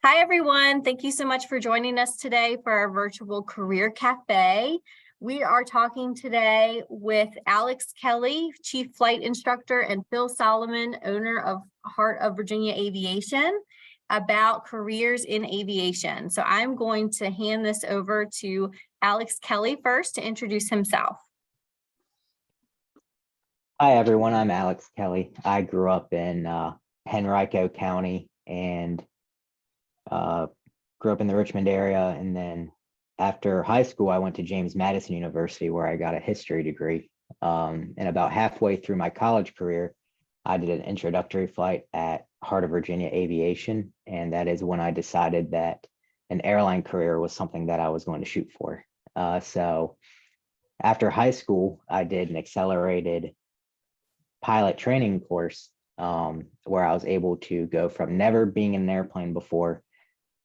Hi, everyone. Thank you so much for joining us today for our virtual career cafe. We are talking today with Alex Kelley, Chief Flight Instructor, and Phil Solomon, owner of Heart of Virginia Aviation, about careers in aviation. So I'm going to hand this over to Alex Kelley first to introduce himself. Hi, everyone. I'm Alex Kelley. I grew up in Henrico County and grew up in the Richmond area. And then after high school, I went to James Madison University, where I got a history degree. And about halfway through my college career, I did an introductory flight at Heart of Virginia Aviation. And that is when I decided that an airline career was something that I was going to shoot for. So after high school, I did an accelerated pilot training course where I was able to go from never being in an airplane before,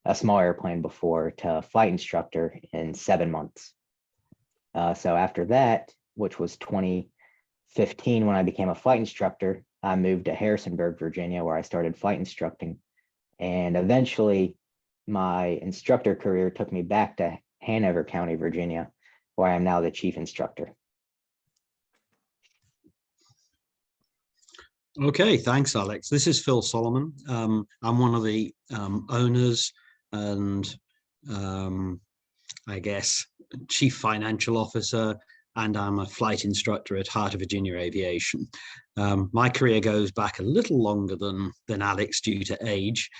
a small airplane before, to flight instructor in 7 months. So after that, which was 2015 when I became a flight instructor, I moved to Harrisonburg, Virginia, where I started flight instructing. And eventually my instructor career took me back to Hanover County, Virginia, where I am now the chief instructor. Okay, thanks, Alex. This is Phil Solomon. I'm one of the owners and I guess chief financial officer, and I'm a flight instructor at Heart of Virginia Aviation. My career goes back a little longer than Alex due to age,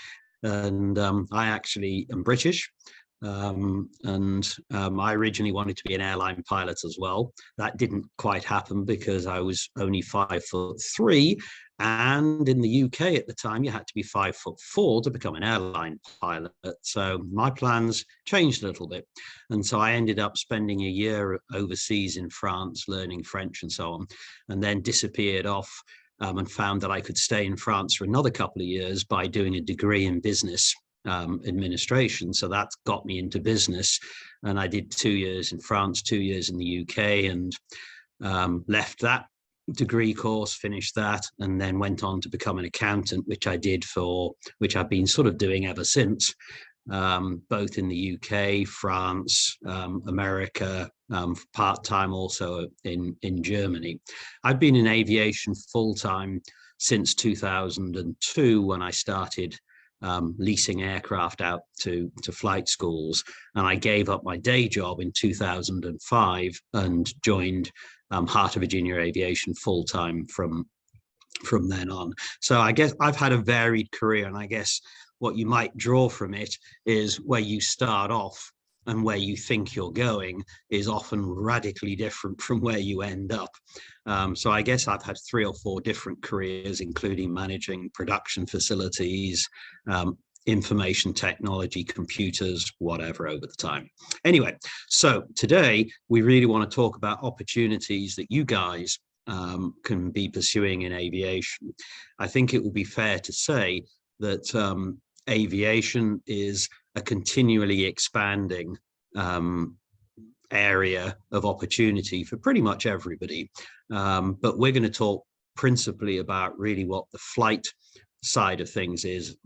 and I actually am British. I originally wanted to be an airline pilot as well. That didn't quite happen because I was only 5'3", and in the UK at the time you had to be 5'4" to become an airline pilot. So my plans changed a little bit, and so I ended up spending a year overseas in France learning French and so on, and then disappeared off and found that I could stay in France for another couple of years by doing a degree in business administration. So that got me into business, and I did 2 years in France, 2 years in the UK, and left that degree course, finished that, and then went on to become an accountant, which I've been sort of doing ever since, both in the UK, France, America, part-time also in Germany. I've been in aviation full-time since 2002 when I started leasing aircraft out to flight schools, and I gave up my day job in 2005 and joined Heart of Virginia Aviation full-time from then on. So I guess I've had a varied career, and I guess what you might draw from it is where you start off and where you think you're going is often radically different from where you end up. So I guess I've had 3 or 4 different careers, including managing production facilities, information technology, computers, whatever, over the time. Anyway, so today we really want to talk about opportunities that you guys can be pursuing in aviation. I think it would be fair to say that aviation is a continually expanding area of opportunity for pretty much everybody. But we're going to talk principally about really what the flight side of things is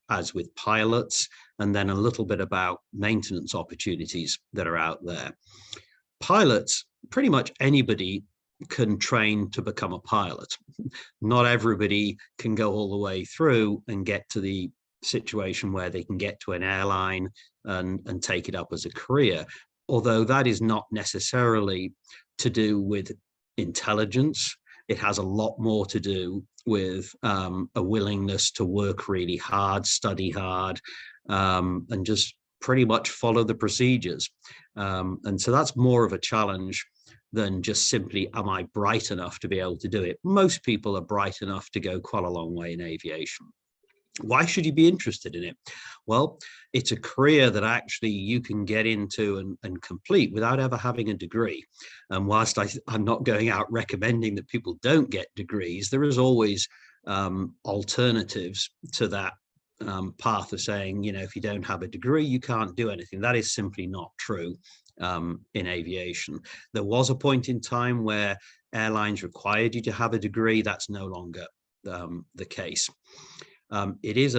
as with pilots, and then a little bit about maintenance opportunities that are out there. Pilots, pretty much anybody can train to become a pilot. Not everybody can go all the way through and get to the situation where they can get to an airline and take it up as a career, although that is not necessarily to do with intelligence. It has a lot more to do with a willingness to work really hard, study hard, and just pretty much follow the procedures. And so that's more of a challenge than just simply, am I bright enough to be able to do it? Most people are bright enough to go quite a long way in aviation. Why should you be interested in it? Well, it's a career that actually you can get into and complete without ever having a degree. And whilst I'm not going out recommending that people don't get degrees, there is always alternatives to that path of saying, if you don't have a degree, you can't do anything. That is simply not true in aviation. There was a point in time where airlines required you to have a degree. That's no longer the case. It is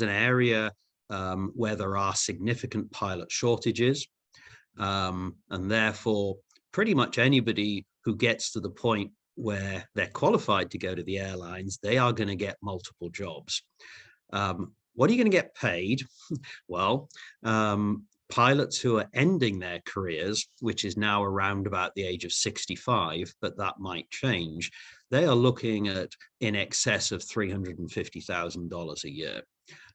an area where there are significant pilot shortages. And therefore, pretty much anybody who gets to the point where they're qualified to go to the airlines, they are going to get multiple jobs. What are you going to get paid? Well, pilots who are ending their careers, which is now around about the age of 65, but that might change, they are looking at in excess of $350,000 a year.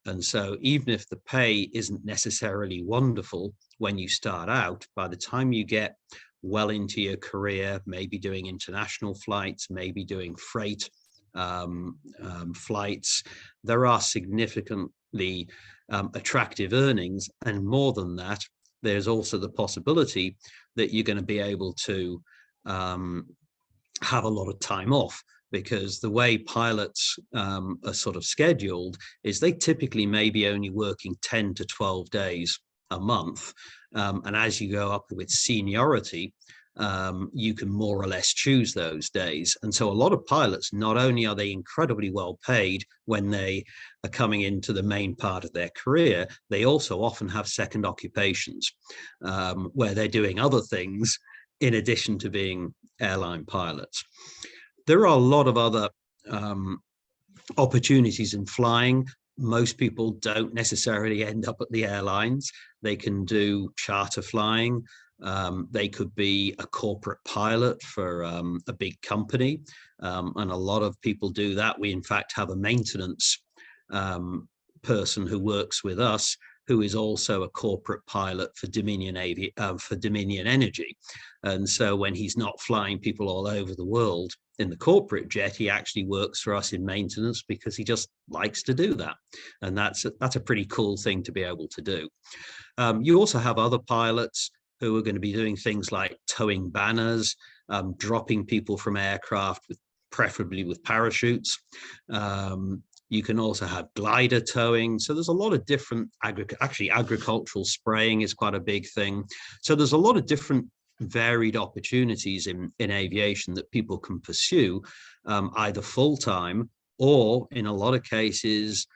And so even if the pay isn't necessarily wonderful when you start out, by the time you get well into your career, maybe doing international flights, maybe doing freight flights, there are significantly attractive earnings. And more than that, there's also the possibility that you're going to be able to have a lot of time off, because the way pilots are sort of scheduled is they typically may be only working 10 to 12 days a month. And as you go up with seniority, you can more or less choose those days. And so a lot of pilots, not only are they incredibly well paid when they are coming into the main part of their career, they also often have second occupations where they're doing other things in addition to being airline pilots. There are a lot of other opportunities in flying. Most people don't necessarily end up at the airlines. They can do charter flying. They could be a corporate pilot for a big company. And a lot of people do that. We, in fact, have a maintenance person who works with us who is also a corporate pilot for Dominion Energy. And so when he's not flying people all over the world in the corporate jet, he actually works for us in maintenance because he just likes to do that. And that's a pretty cool thing to be able to do. You also have other pilots who are going to be doing things like towing banners, dropping people from aircraft, preferably with parachutes. You can also have glider towing. So there's a lot of different, actually agricultural spraying is quite a big thing. So there's a lot of different varied opportunities in aviation that people can pursue, either full-time or in a lot of cases,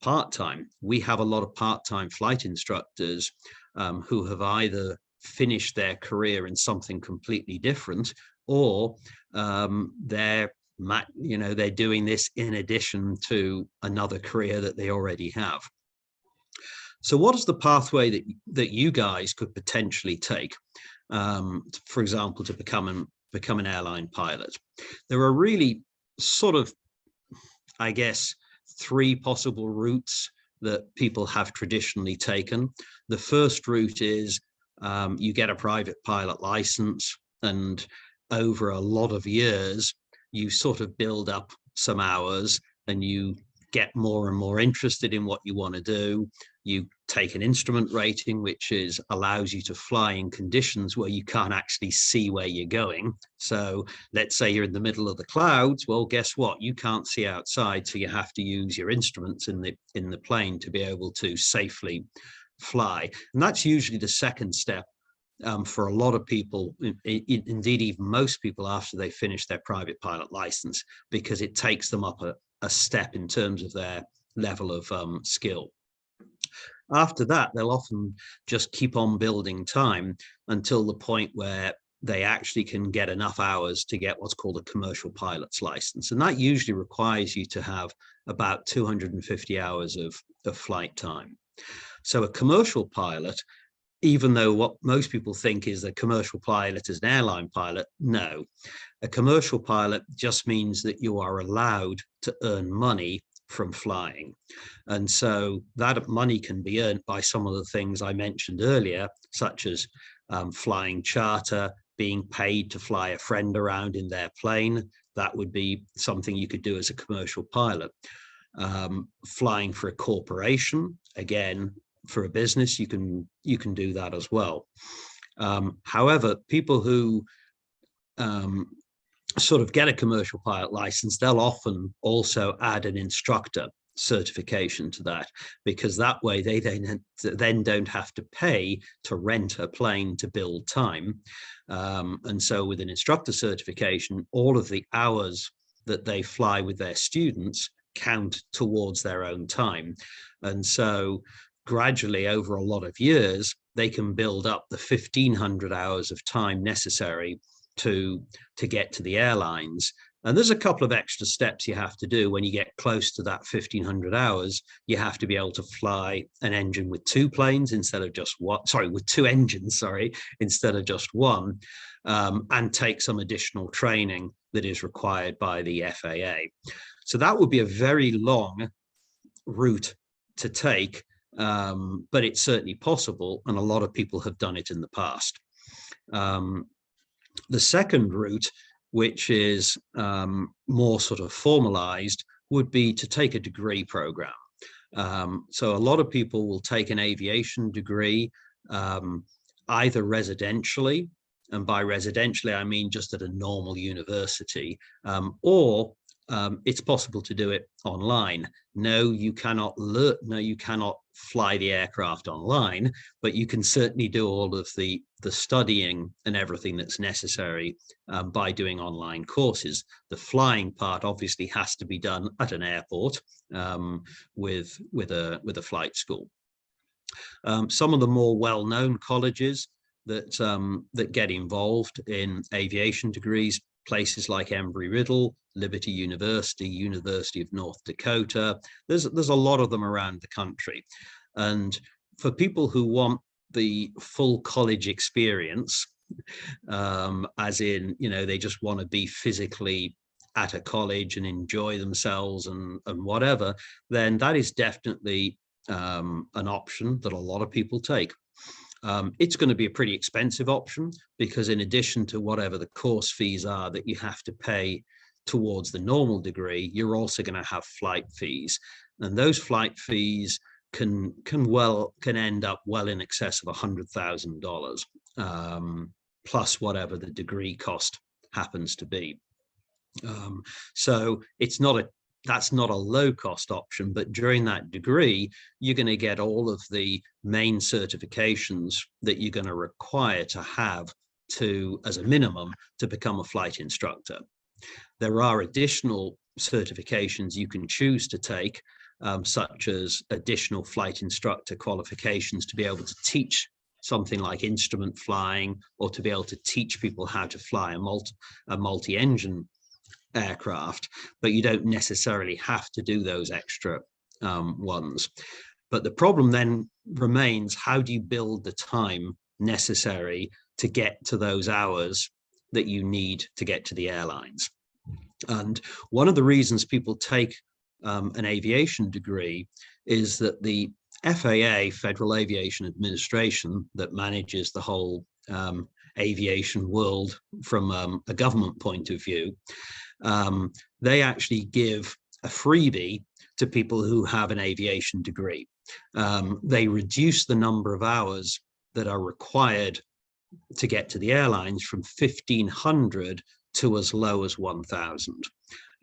part-time. We have a lot of part-time flight instructors who have either finished their career in something completely different, or they're doing this in addition to another career that they already have. So what is the pathway that you guys could potentially take, for example, to become an airline pilot? There are really sort of, I guess, three possible routes that people have traditionally taken. The first route is you get a private pilot license, and over a lot of years, you sort of build up some hours and you get more and more interested in what you want to do. You take an instrument rating, which allows you to fly in conditions where you can't actually see where you're going. So let's say you're in the middle of the clouds. Well, guess what? You can't see outside, so you have to use your instruments in the plane to be able to safely fly. And that's usually the second step for a lot of people, indeed even most people, after they finish their private pilot license, because it takes them up a step in terms of their level of skill. After that, they'll often just keep on building time until the point where they actually can get enough hours to get what's called a commercial pilot's license. And that usually requires you to have about 250 hours of flight time. So a commercial pilot, even though what most people think is a commercial pilot is an airline pilot, no. A commercial pilot just means that you are allowed to earn money from flying. And so that money can be earned by some of the things I mentioned earlier, such as flying charter, being paid to fly a friend around in their plane. That would be something you could do as a commercial pilot. Flying for a corporation, again, for a business, you can do that as well. However, people who sort of get a commercial pilot license, they'll often also add an instructor certification to that, because that way they then don't have to pay to rent a plane to build time. And so with an instructor certification, all of the hours that they fly with their students count towards their own time. And so gradually over a lot of years, they can build up the 1,500 hours of time necessary to get to the airlines. And there's a couple of extra steps you have to do when you get close to that 1,500 hours. You have to be able to fly an engine with two planes instead of just one, sorry, with two engines, sorry, instead of just one, and take some additional training that is required by the FAA. So that would be a very long route to take, but it's certainly possible, and a lot of people have done it in the past. The second route, which is more sort of formalized, would be to take a degree program. So a lot of people will take an aviation degree, either residentially, and by residentially, I mean just at a normal university, or it's possible to do it online. No, you cannot fly the aircraft online, but you can certainly do all of the studying and everything that's necessary by doing online courses. The flying part obviously has to be done at an airport with a flight school. Some of the more well-known colleges that get involved in aviation degrees, places like Embry-Riddle, Liberty University, University of North Dakota. There's a lot of them around the country. And for people who want the full college experience, as in, they just want to be physically at a college and enjoy themselves and whatever, then that is definitely an option that a lot of people take. It's going to be a pretty expensive option, because in addition to whatever the course fees are that you have to pay towards the normal degree, you're also going to have flight fees, and those flight fees can end up well in excess of $100,000, plus whatever the degree cost happens to be. So that's not a low-cost option, but during that degree, you're going to get all of the main certifications that you're going to require to have as a minimum, to become a flight instructor. There are additional certifications you can choose to take, such as additional flight instructor qualifications to be able to teach something like instrument flying, or to be able to teach people how to fly a multi-engine aircraft, but you don't necessarily have to do those extra ones. But the problem then remains, how do you build the time necessary to get to those hours that you need to get to the airlines? And one of the reasons people take an aviation degree is that the FAA, Federal Aviation Administration, that manages the whole aviation world from a government point of view, they actually give a freebie to people who have an aviation degree. They reduce the number of hours that are required to get to the airlines from 1,500 to as low as 1,000.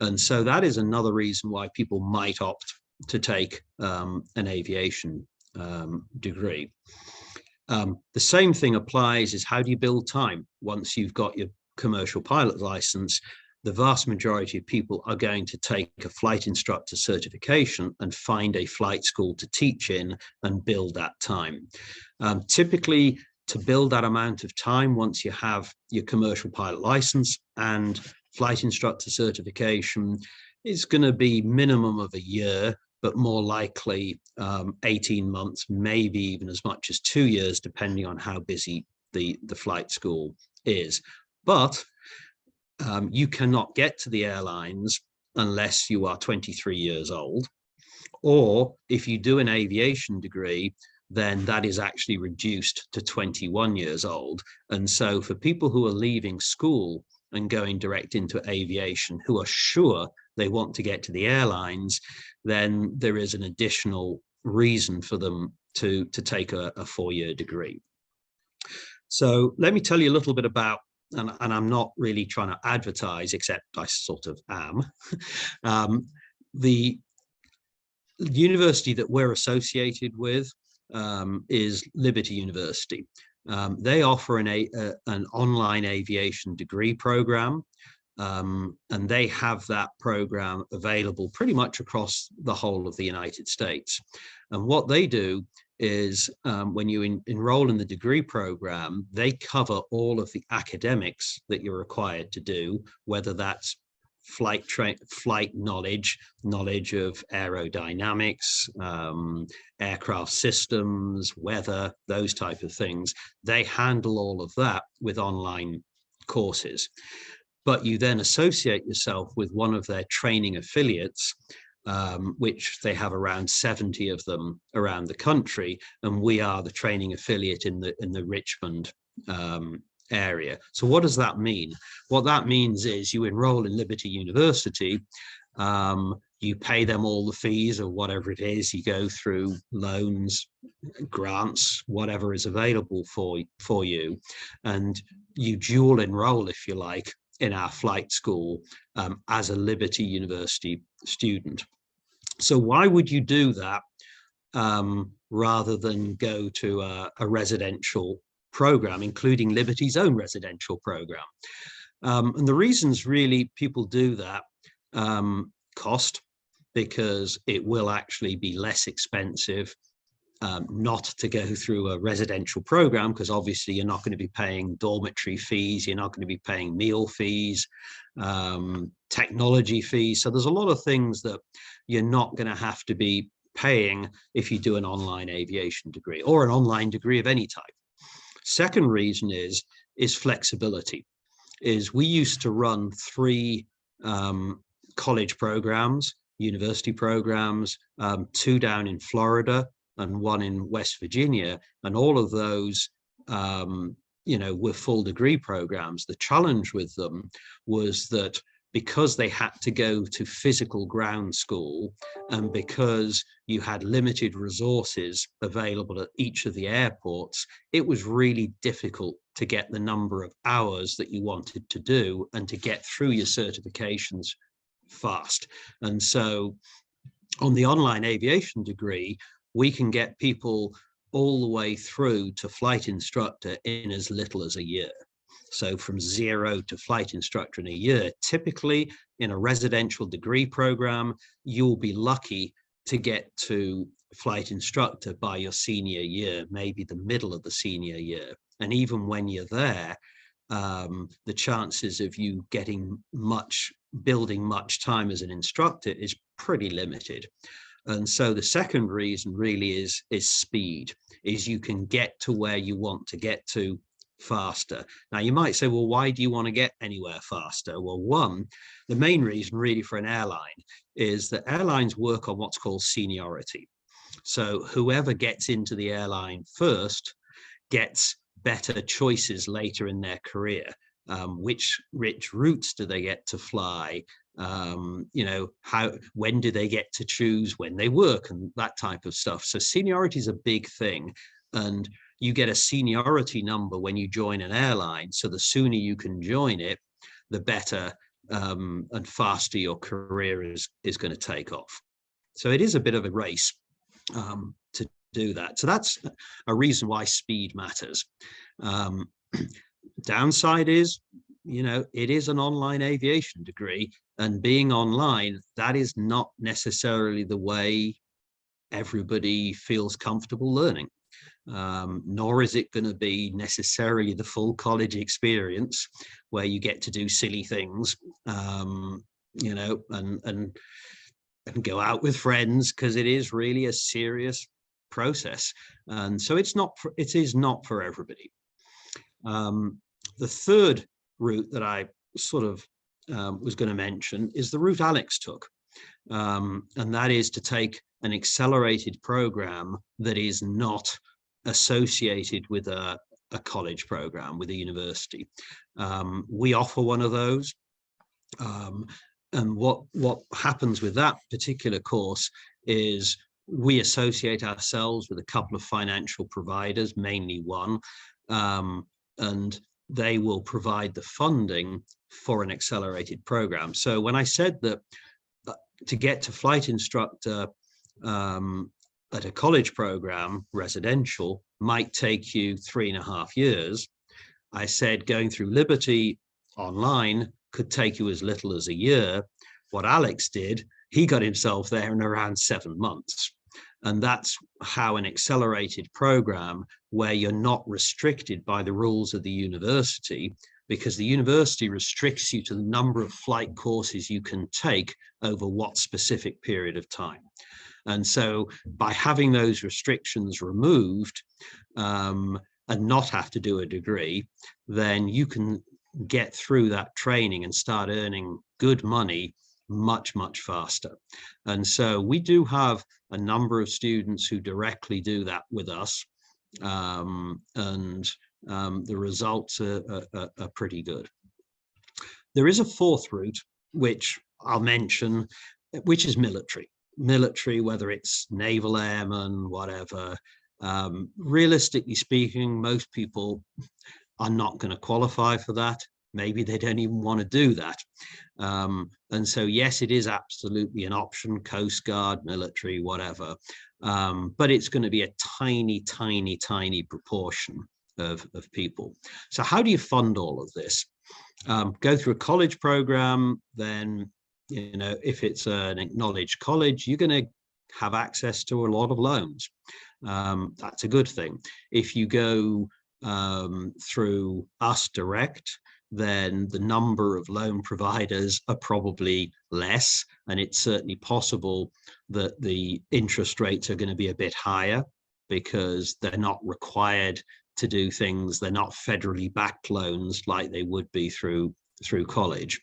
And so that is another reason why people might opt to take an aviation degree. The same thing applies is, how do you build time once you've got your commercial pilot license? The vast majority of people are going to take a flight instructor certification and find a flight school to teach in and build that time. Typically, to build that amount of time, once you have your commercial pilot license and flight instructor certification, is going to be minimum of a year, but more likely 18 months, maybe even as much as 2 years, depending on how busy the flight school is. But you cannot get to the airlines unless you are 23 years old, or if you do an aviation degree, then that is actually reduced to 21 years old. And so for people who are leaving school and going direct into aviation, who are sure they want to get to the airlines, then there is an additional reason for them to take a 4-year degree. So let me tell you a little bit about, and I'm not really trying to advertise, except I sort of am, the university that we're associated with is Liberty University. They offer an online aviation degree program, and they have that program available pretty much across the whole of the United States. And what they do is when you enroll in the degree program, they cover all of the academics that you're required to do, whether that's flight knowledge of aerodynamics, aircraft systems, weather, those type of things. They handle all of that with online courses. But you then associate yourself with one of their training affiliates, which they have around 70 of them around the country, and we are the training affiliate in the Richmond area. So what does that mean? What that means is you enroll in Liberty University, you pay them all the fees or whatever it is, you go through loans, grants, whatever is available for you, and you dual enroll, if you like, in our flight school as a Liberty University student. So why would you do that rather than go to a residential program, including Liberty's own residential program? And the reasons really people do that: cost, because it will actually be less expensive not to go through a residential program, because obviously you're not going to be paying dormitory fees, you're not going to be paying meal fees, technology fees. So there's a lot of things that you're not going to have to be paying if you do an online aviation degree or an online degree of any type. Second reason is flexibility. Is we used to run 3 college programs, university programs, 2 down in Florida and 1 in West Virginia, and all of those were full degree programs. The challenge with them was that because they had to go to physical ground school, and because you had limited resources available at each of the airports, it was really difficult to get the number of hours that you wanted to do and to get through your certifications fast. And so on the online aviation degree, we can get people all the way through to flight instructor in as little as a year. So from 0 to flight instructor in a year. Typically in a residential degree program, you'll be lucky to get to flight instructor by your senior year, maybe the middle of the senior year. And even when you're there, the chances of you building much time as an instructor is pretty limited. And so the second reason really is speed, is you can get to where you want to get to faster. Now you might say, well, why do you want to get anywhere faster? Well, one, the main reason really for an airline is that airlines work on what's called seniority. So whoever gets into the airline first gets better choices later in their career. Which routes do they get to fly? When do they get to choose when they work, and that type of stuff. So seniority is a big thing, and you get a seniority number when you join an airline. So the sooner you can join it, the better and faster your career is going to take off. So it is a bit of a race to do that. So that's a reason why speed matters. Downside is, it is an online aviation degree, and being online, that is not necessarily the way everybody feels comfortable learning. Nor is it going to be necessarily the full college experience where you get to do silly things, and go out with friends, because it is really a serious process. And so it is not for everybody. The third route that I sort of was going to mention is the route Alex took. And that is to take an accelerated program that is not associated with a college program, with a university. We offer one of those. And what happens with that particular course is we associate ourselves with a couple of financial providers, mainly one, and they will provide the funding for an accelerated program. So when I said that to get to flight instructor at a college program, residential, might take you 3.5 years, I said going through Liberty online could take you as little as a year. What Alex did, he got himself there in around 7 months. And that's how an accelerated program, where you're not restricted by the rules of the university, because the university restricts you to the number of flight courses you can take over what specific period of time. And so by having those restrictions removed, and not have to do a degree, then you can get through that training and start earning good money much, much faster. And so we do have a number of students who directly do that with us. The results are pretty good. There is a fourth route, which I'll mention, which is military. Military, whether it's naval airmen, whatever. Realistically speaking, most people are not going to qualify for that. Maybe they don't even want to do that. And so, yes, it is absolutely an option, Coast Guard, military, whatever. But it's going to be a tiny, tiny, tiny proportion of people. So how do you fund all of this? Go through a college program, then, you know, if it's an acknowledged college, you're going to have access to a lot of loans. That's a good thing. If you go through us direct, then the number of loan providers are probably less, and it's certainly possible that the interest rates are going to be a bit higher because they're not required to do things. They're not federally backed loans like they would be through college.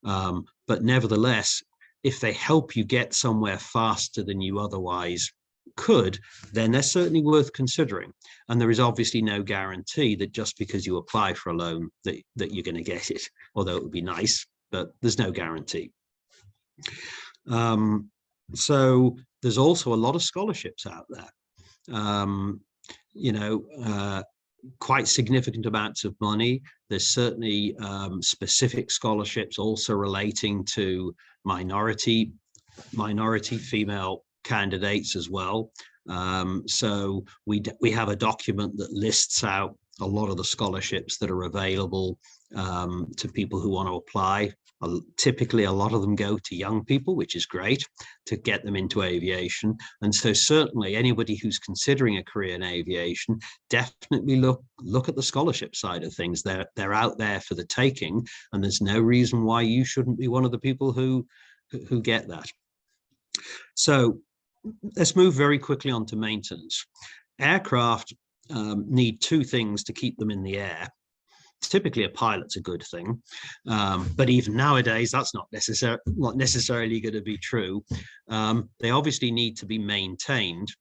But nevertheless, if they help you get somewhere faster than you otherwise could, then they're certainly worth considering. And there is obviously no guarantee that just because you apply for a loan that you're going to get it, although it would be nice, but there's no guarantee. So there's also a lot of scholarships out there. Quite significant amounts of money. There's certainly specific scholarships also relating to minority female candidates as well. So we have a document that lists out a lot of the scholarships that are available to people who want to apply. Typically, a lot of them go to young people, which is great, to get them into aviation. And so certainly anybody who's considering a career in aviation, definitely look at the scholarship side of things. They're out there for the taking, and there's no reason why you shouldn't be one of the people who get that. So let's move very quickly on to maintenance. Aircraft need two things to keep them in the air. Typically, a pilot's a good thing, but even nowadays, that's not necessarily going to be true. They obviously need to be maintained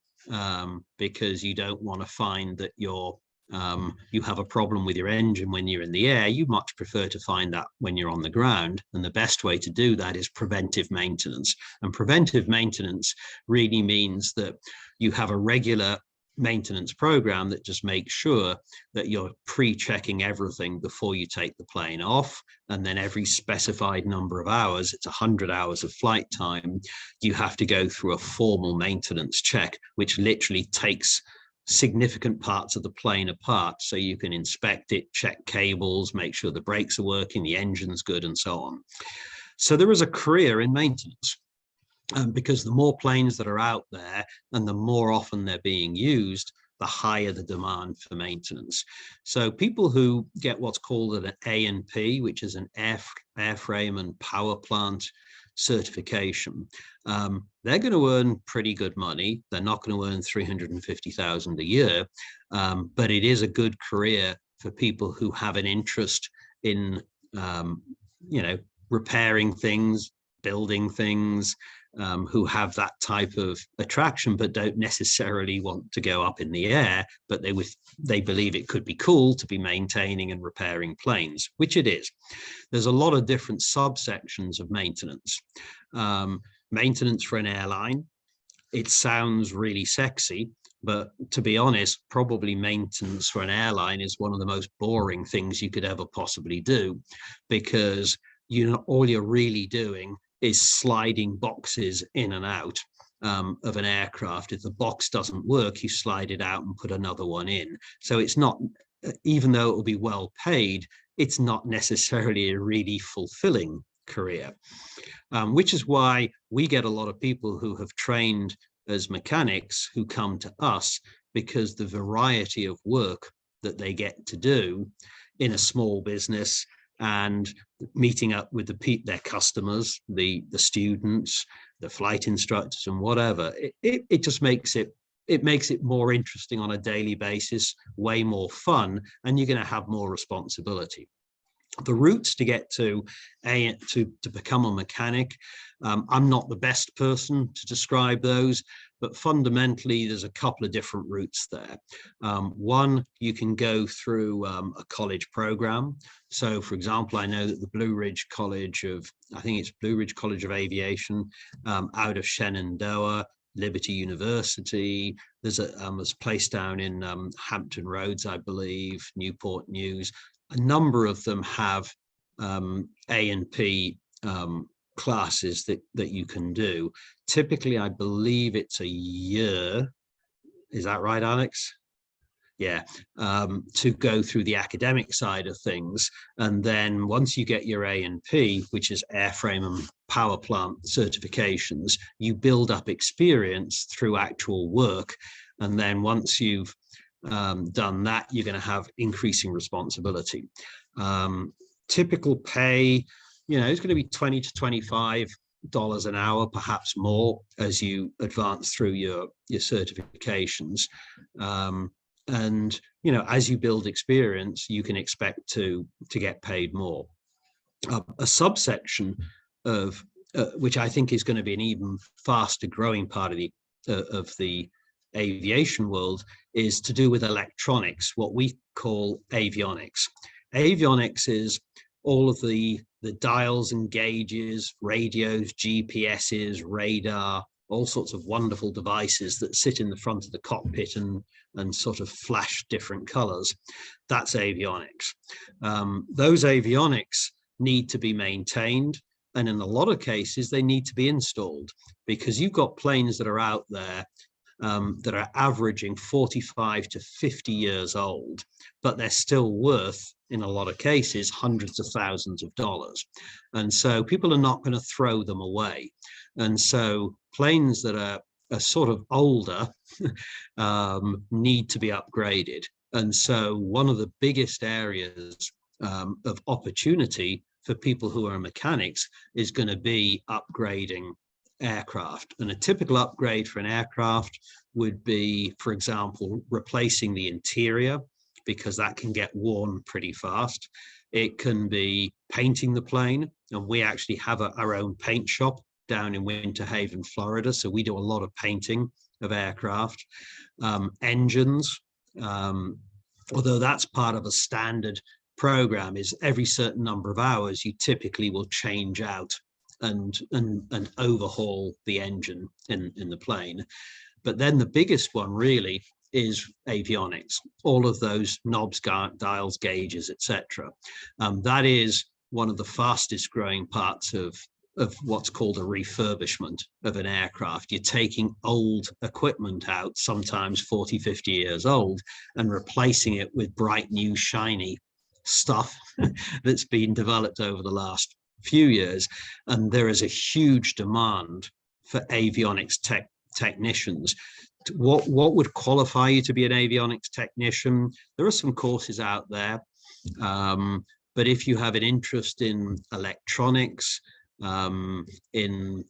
because you don't want to find that you have a problem with your engine when you're in the air. You much prefer to find that when you're on the ground, and the best way to do that is preventive maintenance. And preventive maintenance really means that you have a regular maintenance program that just makes sure that you're pre-checking everything before you take the plane off, and then every specified number of hours, it's 100 hours of flight time, you have to go through a formal maintenance check, which literally takes significant parts of the plane apart so you can inspect it, check cables, make sure the brakes are working, the engine's good, and so on. So there is a career in maintenance. Because the more planes that are out there and the more often they're being used, the higher the demand for maintenance. So people who get what's called an A&P, which is an airframe and power plant certification, they're going to earn pretty good money. They're not going to earn $350,000 a year, but it is a good career for people who have an interest in, repairing things, building things, who have that type of attraction, but don't necessarily want to go up in the air, but they believe it could be cool to be maintaining and repairing planes, which it is. There's a lot of different subsections of maintenance. Maintenance for an airline, it sounds really sexy, but to be honest, probably maintenance for an airline is one of the most boring things you could ever possibly do, because all you're really doing is sliding boxes in and out of an aircraft. If the box doesn't work, you slide it out and put another one in. So it's not, even though it will be well paid, it's not necessarily a really fulfilling career, which is why we get a lot of people who have trained as mechanics who come to us because the variety of work that they get to do in a small business and meeting up with their customers, the students, the flight instructors and whatever, it just makes it more interesting on a daily basis, way more fun, and you're going to have more responsibility. The routes to get to become a mechanic, I'm not the best person to describe those, but fundamentally there's a couple of different routes there. One, you can go through a college program. So for example, I know that the Blue Ridge College of Aviation out of Shenandoah, Liberty University, there's a place down in Hampton Roads, I believe, Newport News. A number of them have A&P classes that you can do. Typically, I believe it's a year. Is that right, Alex? Yeah, to go through the academic side of things. And then once you get your A&P, which is airframe and power plant certifications, you build up experience through actual work. And then once you've done that, you're going to have increasing responsibility. Typical pay, it's going to be $20 to $25 an hour, perhaps more, as you advance through your certifications. And as you build experience, you can expect to get paid more. A subsection of which I think is going to be an even faster growing part of the aviation world is to do with electronics, what we call avionics. Avionics is all of the dials and gauges, radios, GPSs, radar, all sorts of wonderful devices that sit in the front of the cockpit and sort of flash different colors. That's avionics. Those avionics need to be maintained, and in a lot of cases they need to be installed, because you've got planes that are out there that are averaging 45 to 50 years old, but they're still worth, in a lot of cases, hundreds of thousands of dollars. And so people are not going to throw them away. And so planes that are sort of older need to be upgraded. And so one of the biggest areas of opportunity for people who are mechanics is going to be upgrading aircraft. And a typical upgrade for an aircraft would be, for example, replacing the interior, because that can get worn pretty fast. It can be painting the plane, and we actually have our own paint shop down in Winter Haven, Florida, so we do a lot of painting of aircraft. Engines, although that's part of a standard program, is every certain number of hours you typically will change out and overhaul the engine in the plane. But then the biggest one really is avionics, all of those knobs, dials, gauges, etc. That is one of the fastest growing parts of what's called a refurbishment of an aircraft. You're taking old equipment out, sometimes 40, 50 years old, and replacing it with bright new shiny stuff that's been developed over the last few years. And there is a huge demand for avionics technicians. What would qualify you to be an avionics technician? There are some courses out there, but if you have an interest in electronics, in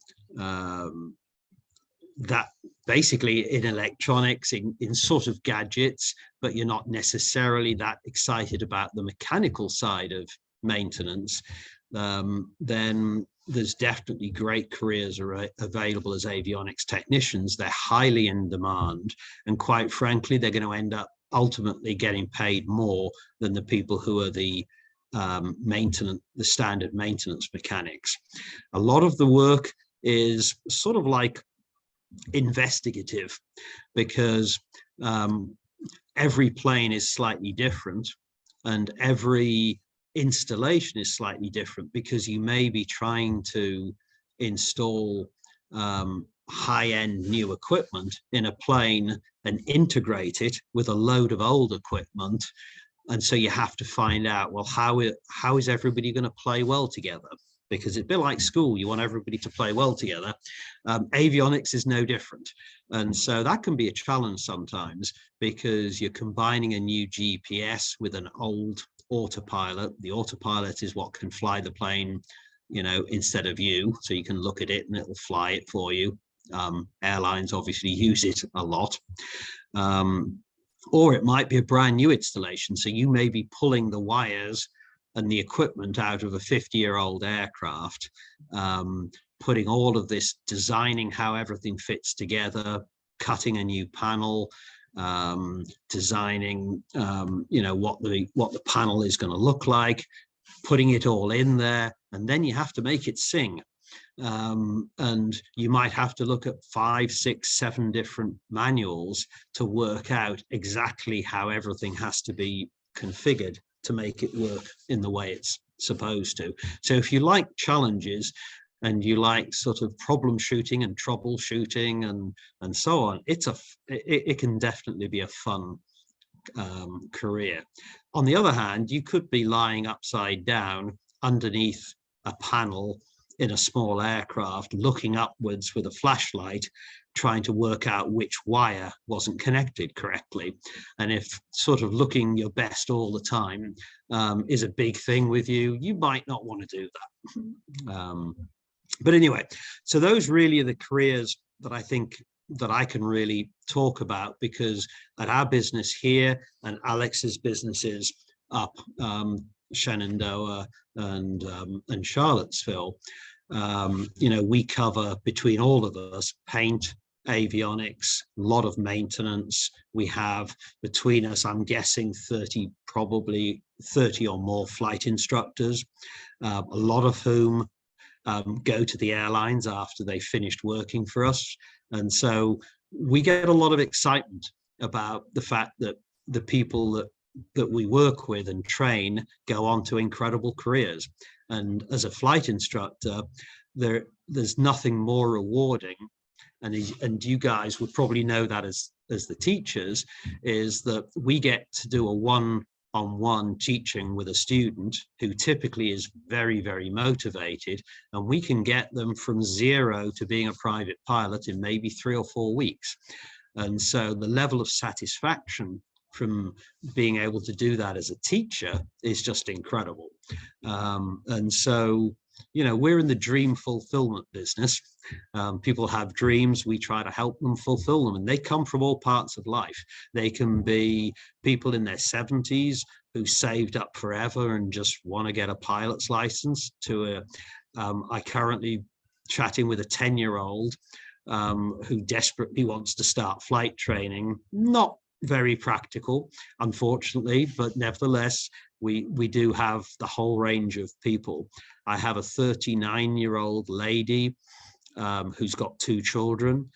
that basically in electronics, in sort of gadgets, but you're not necessarily that excited about the mechanical side of maintenance, then there's definitely great careers are available as avionics technicians. They're highly in demand, and quite frankly, they're going to end up ultimately getting paid more than the people who are the standard maintenance mechanics. A lot of the work is sort of like investigative, because every plane is slightly different, and every installation is slightly different, because you may be trying to install high-end new equipment in a plane and integrate it with a load of old equipment. And so you have to find out, well, how is everybody going to play well together? because it's a bit like school. You want everybody to play well together. Avionics is no different. And so that can be a challenge sometimes, because you're combining a new GPS with an old autopilot. The autopilot is what can fly the plane, you know, instead of you. So you can look at it and it'll fly it for you. Airlines obviously use it a lot. Or it might be a brand new installation. So you may be pulling the wires and the equipment out of a 50-year-old aircraft, putting all of this, designing how everything fits together, cutting a new panel, designing, you know, what the panel is going to look like, putting it all in there, and then you have to make it sing. And you might have to look at 5, 6, 7 different manuals to work out exactly how everything has to be configured to make it work in the way it's supposed to. So if you like challenges and you like sort of problem shooting and troubleshooting and so on, it can definitely be a fun career. On the other hand, you could be lying upside down underneath a panel in a small aircraft, looking upwards with a flashlight, trying to work out which wire wasn't connected correctly. And if sort of looking your best all the time is a big thing with you, you might not want to do that. But anyway, so those really are the careers that I think that I can really talk about, because at our business here and Alex's businesses up Shenandoah and Charlottesville, you know, we cover, between all of us, paint, avionics, a lot of maintenance. We have between us, I'm guessing probably 30 or more flight instructors, a lot of whom go to the airlines after they finished working for us. And so we get a lot of excitement about the fact that the people that we work with and train go on to incredible careers. And as a flight instructor, there's nothing more rewarding, and you guys would probably know that as the teachers, is that we get to do a one-on-one teaching with a student who typically is very, very motivated, and we can get them from 0 to being a private pilot in maybe 3 or 4 weeks. And so the level of satisfaction from being able to do that as a teacher is just incredible. And so, you know, we're in the dream fulfillment business. People have dreams, we try to help them fulfill them, and they come from all parts of life. They can be people in their 70s who saved up forever and just want to get a pilot's license, to I currently chatting with a 10-year-old who desperately wants to start flight training. Not very practical, unfortunately, but nevertheless, we do have the whole range of people. I have a 39-year-old lady who's got 2 children.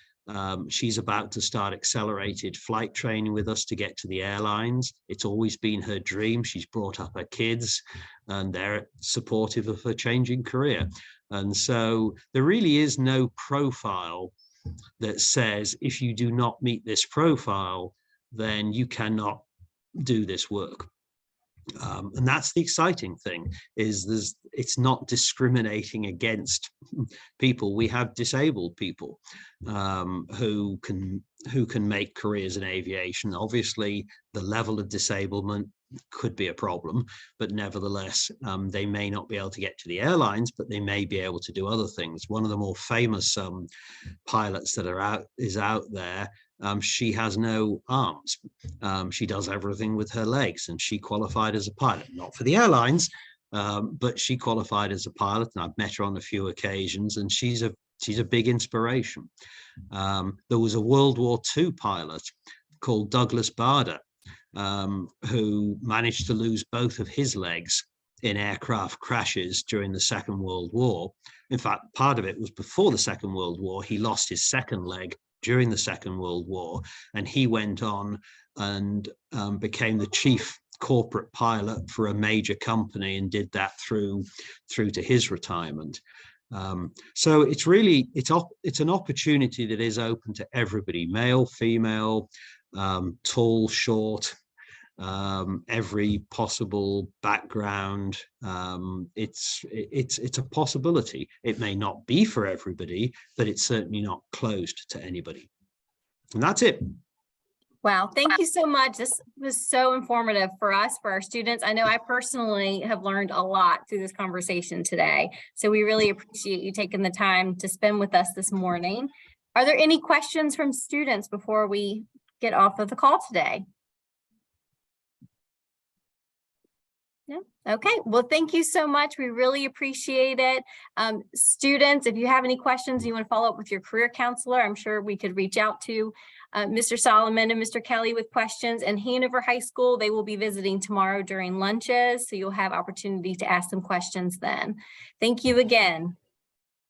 She's about to start accelerated flight training with us to get to the airlines. It's always been her dream. She's brought up her kids and they're supportive of her changing career. And so there really is no profile that says, if you do not meet this profile, then you cannot do this work. And that's the exciting thing, is it's not discriminating against people. We have disabled people who can make careers in aviation. Obviously, the level of disablement could be a problem, but nevertheless, they may not be able to get to the airlines, but they may be able to do other things. One of the more famous pilots that is out there, she has no arms. She does everything with her legs, and she qualified as a pilot, not for the airlines, but she qualified as a pilot, and I've met her on a few occasions, and she's a big inspiration. There was a World War II pilot called Douglas Bader, who managed to lose both of his legs in aircraft crashes during the Second World War. In fact, part of it was before the Second World War. He lost his second leg during the Second World War, and he went on and became the chief corporate pilot for a major company, and did that through to his retirement. So it's really, it's an opportunity that is open to everybody, male, female, tall, short, every possible background. It's a possibility. It may not be for everybody, but it's certainly not closed to anybody. And that's it. Wow, thank you so much. This was so informative for us, for our students. I know I personally have learned a lot through this conversation today. So we really appreciate you taking the time to spend with us this morning. Are there any questions from students before we get off of the call today? No? Okay, well, thank you so much. We really appreciate it. Students, if you have any questions, you want to follow up with your career counselor, I'm sure we could reach out to Mr. Solomon and Mr. Kelley with questions. And Hanover High School, they will be visiting tomorrow during lunches, so you'll have opportunity to ask them questions then. Thank you again.